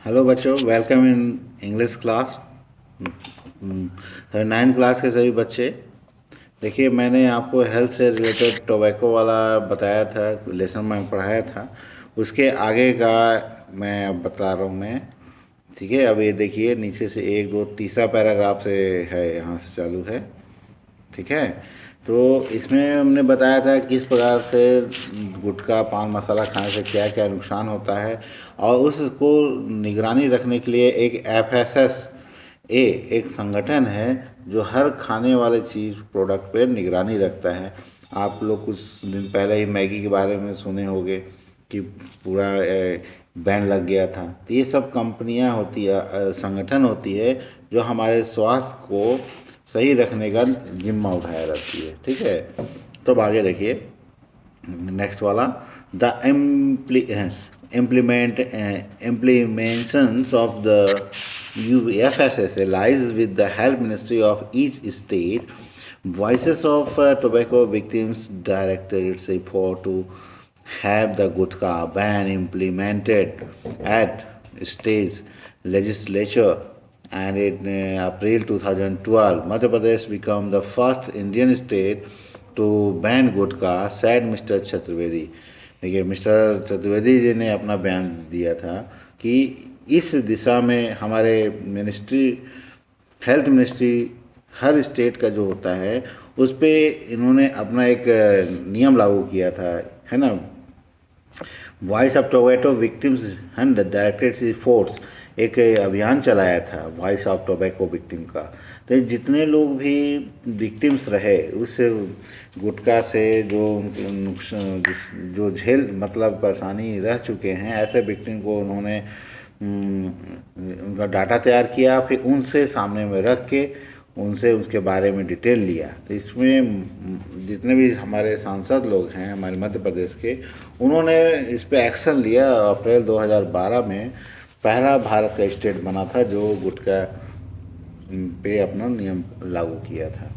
Hello बच्चों, welcome in English class. Ninth class के सभी बच्चे। देखिए, मैंने आपको हेल्थ से रिलेटेड टोबैको वाला बताया था, लेसन में पढ़ाया था। उसके आगे का मैं बता रहा हूँ मैं। ठीक है, अब ये देखिए, नीचे से एक दो तीसरा पैराग्राफ से है, यहाँ से चालू है। ठीक है। तो इसमें हमने बताया था किस प्रकार से गुटखा पान मसाला खाने से क्या क्या नुकसान होता है, और उसको निगरानी रखने के लिए एक FSSA एक संगठन है जो हर खाने वाले चीज़ प्रोडक्ट पे निगरानी रखता है। आप लोग कुछ दिन पहले ही मैगी के बारे में सुने होंगे कि पूरा बैन लग गया था। तो ये सब कंपनियां होती है, संगठन होती है जो हमारे स्वास्थ्य को सही रखने का जिम्मा उठाया रहती है। ठीक है। तो अब आगे देखिए, नेक्स्ट वाला। The implementations of the UFSSA lies with the health ministry of each state. Voices of Tobacco Victims directed its effort to have the Gutka ban implemented at state legislature, and in April 2012, Madhya Pradesh became the first Indian state to ban gutkha, said mister Chaturvedi. देखिए, mister Chaturvedi ji ने अपना बयान दिया था कि इस दिशा में हमारे मिनिस्ट्री, हेल्थ मिनिस्ट्री, हर स्टेट का जो होता है उस पर इन्होंने अपना एक नियम लागू किया था, है ना। Voice of tobacco victims and directed force एक अभियान चलाया था, वॉइस ऑफ टोबैको विक्टिम का। तो जितने लोग भी विक्टिम्स रहे उस गुटखा से, जो नुकसान, जो झेल मतलब परेशानी रह चुके हैं, ऐसे विक्टिम को उन्होंने उनका डाटा तैयार किया, फिर उनसे सामने में रख के उनसे उसके बारे में डिटेल लिया। तो इसमें जितने भी हमारे सांसद लोग हैं हमारे मध्य प्रदेश के, उन्होंने इस पे एक्शन लिया। अप्रैल 2012 में पहला भारत का स्टेट बना था जो गुटखा पे अपना नियम लागू किया था।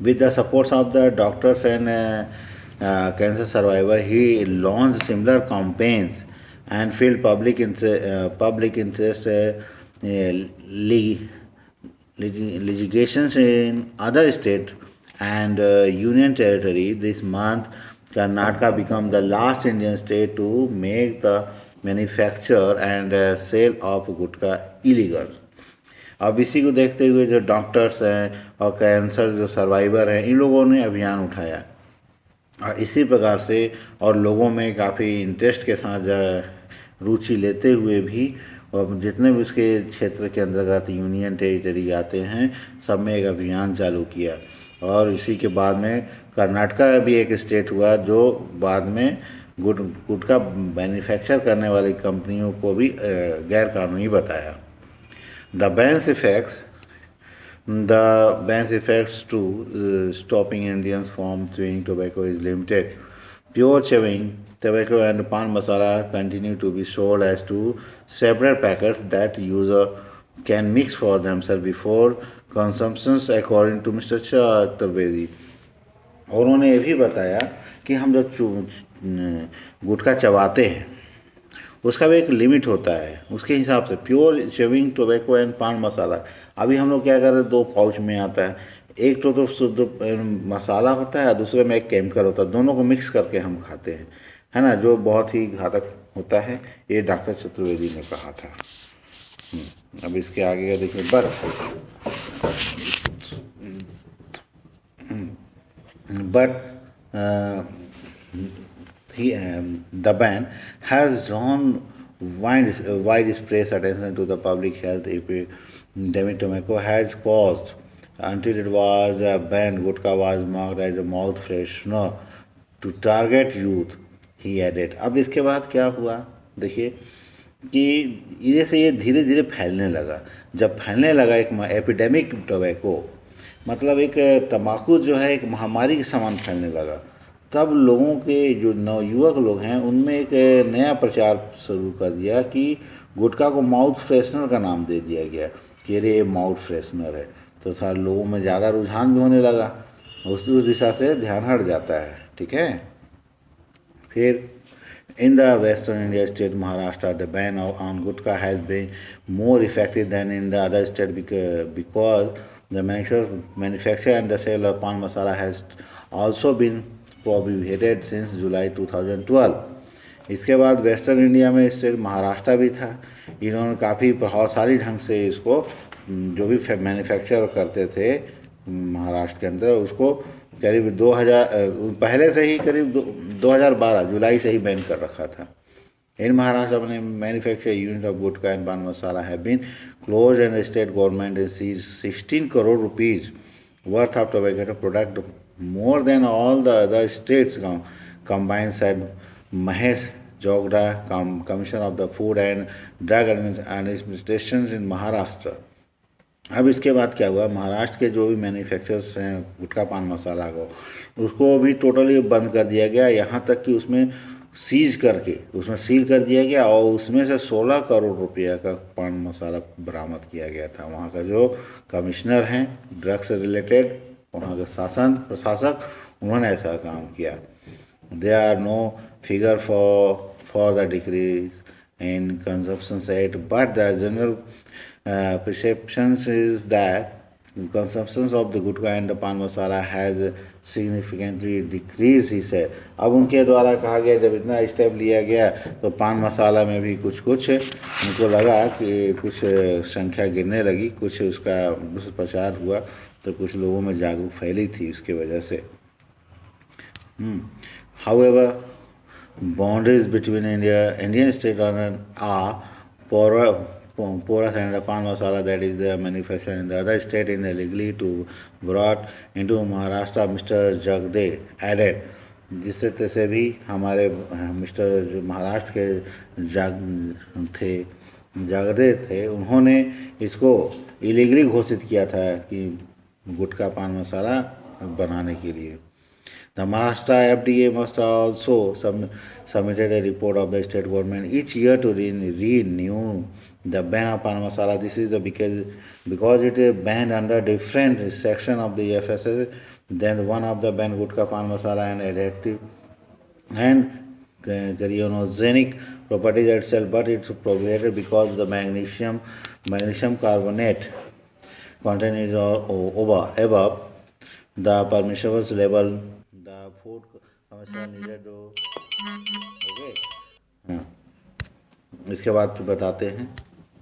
With the supports of the doctors and cancer survivor, he launch similar campaigns and filled public interest litigations in other states and union territory. This month, Karnataka became the last Indian state to make the manufacture and sale of gutkha illegal. अब इसी को देखते हुए जो doctors हैं और cancer जो survivor हैं, इन लोगों ने अभियान उठाया, और इसी प्रकार से और लोगों में काफ़ी इंटरेस्ट के साथ रुचि लेते हुए भी, और जितने भी उसके क्षेत्र के अंतर्गत यूनियन टेरिटरी आते हैं, सब में एक अभियान चालू किया। और इसी के बाद में कर्नाटका भी एक स्टेट हुआ जो बाद में गुटखा मैन्युफैक्चर करने वाली कंपनियों को भी गैर कानूनी बताया। The banns effects The ban's effects to stopping Indians from chewing tobacco is limited. Pure chewing tobacco and pan masala continue to be sold as two separate packets that user can mix for themselves before consumption, according to Mr. Chaturvedi. और उन्होंने ये भी बताया कि हम जब गुटखा चबाते हैं उसका भी एक लिमिट होता है, उसके हिसाब से pure shaving tobacco and paan मसाला। अभी हम लोग क्या करते हैं, दो पाउच में आता है, एक तो शुद्ध मसाला होता है और दूसरे में एक केमिकल होता है, दोनों को मिक्स करके हम खाते हैं, है ना, जो बहुत ही घातक होता है। ये डॉक्टर चतुर्वेदी ने कहा था। अब इसके आगे का देखिए, but the ban has drawn widespread attention to the public health epidemic tobacco has caused. Until it was banned, gutkha was marked as a mouth freshener to target youth, he added. अब इसके बाद क्या हुआ, देखिए कि इधर से ये धीरे धीरे फैलने लगा। जब फैलने लगा एक एपिडेमिक टोबैको, मतलब एक तम्बाकू जो है एक महामारी के समान फैलने लगा, तब लोगों के जो नवयुवक लोग हैं उनमें एक नया प्रचार शुरू कर दिया कि गुटखा को माउथ फ्रेशनर का नाम दे दिया गया कि अरे ये माउथ फ्रेशनर है। तो सारे लोगों में ज़्यादा रुझान भी होने लगा, उस दिशा से ध्यान हट जाता है। ठीक है। फिर In the Western India state Maharashtra, the ban on gutka has been more effective than in the other state because the manufacture and the sale of pan masala has also been prohibited since July 2012. इसके बाद western India में state Maharashtra भी था। इन्होंने काफ़ी प्रभावशाली ढंग से इसको जो भी मैन्युफैक्चर करते थे महाराष्ट्र के अंदर उसको करीब 2000 पहले से ही करीब 2012 जुलाई से ही बैन कर रखा था। इन महाराष्ट्र अपने manufacture unit of gutkha and paan masala have been close and state government is seize 16 crore rupees worth of tobacco product more than all the other states combined, said Mahesh Jogda, Commissioner of the Food and Drug Administration in Maharashtra. अब इसके बाद क्या हुआ, महाराष्ट्र के जो भी manufacturers हैं गुटखा पान मसाला को उसको भी टोटली बंद कर दिया गया, यहाँ तक कि उसमें सीज करके उसमें सील कर दिया गया और उसमें से 16 करोड़ रुपया का पान मसाला बरामद किया गया था। वहाँ का जो कमिश्नर हैं ड्रग्स से रिलेटेड वहाँ के शासन प्रशासक उन्होंने ऐसा काम किया। There are no figure for the decrease in consumption rate, but the general perception is that consumption of the gutka and the pan masala has significantly decreased, he said. अब उनके द्वारा कहा गया जब इतना स्टेप लिया गया तो पान मसाला में भी कुछ उनको लगा कि कुछ संख्या गिरने लगी, कुछ उसका प्रचार हुआ तो कुछ लोगों में जागरूक फैली थी उसके वजह से। However, boundaries between Indian state are porous and the pan masala that is the manufactured in the other state is illegally to brought into Maharashtra, Mr. Jagde added. जिससे तैसे भी हमारे मिस्टर जो महाराष्ट्र के जागदे थे उन्होंने इसको इलीगली घोषित किया था कि गुटखा पान मसाला बनाने के लिए। The Maharashtra FDA must also submitted a report of the state government each year to renew the ban of pan masala. This is because it is banned under different section of the FSS than one of the ban gutka pan masala and addictive and carcinogenic properties itself, but it's prohibited because the magnesium carbonate content is above the permissible level. The food commission needed to okay. हाँ, इसके बाद फिर बताते हैं।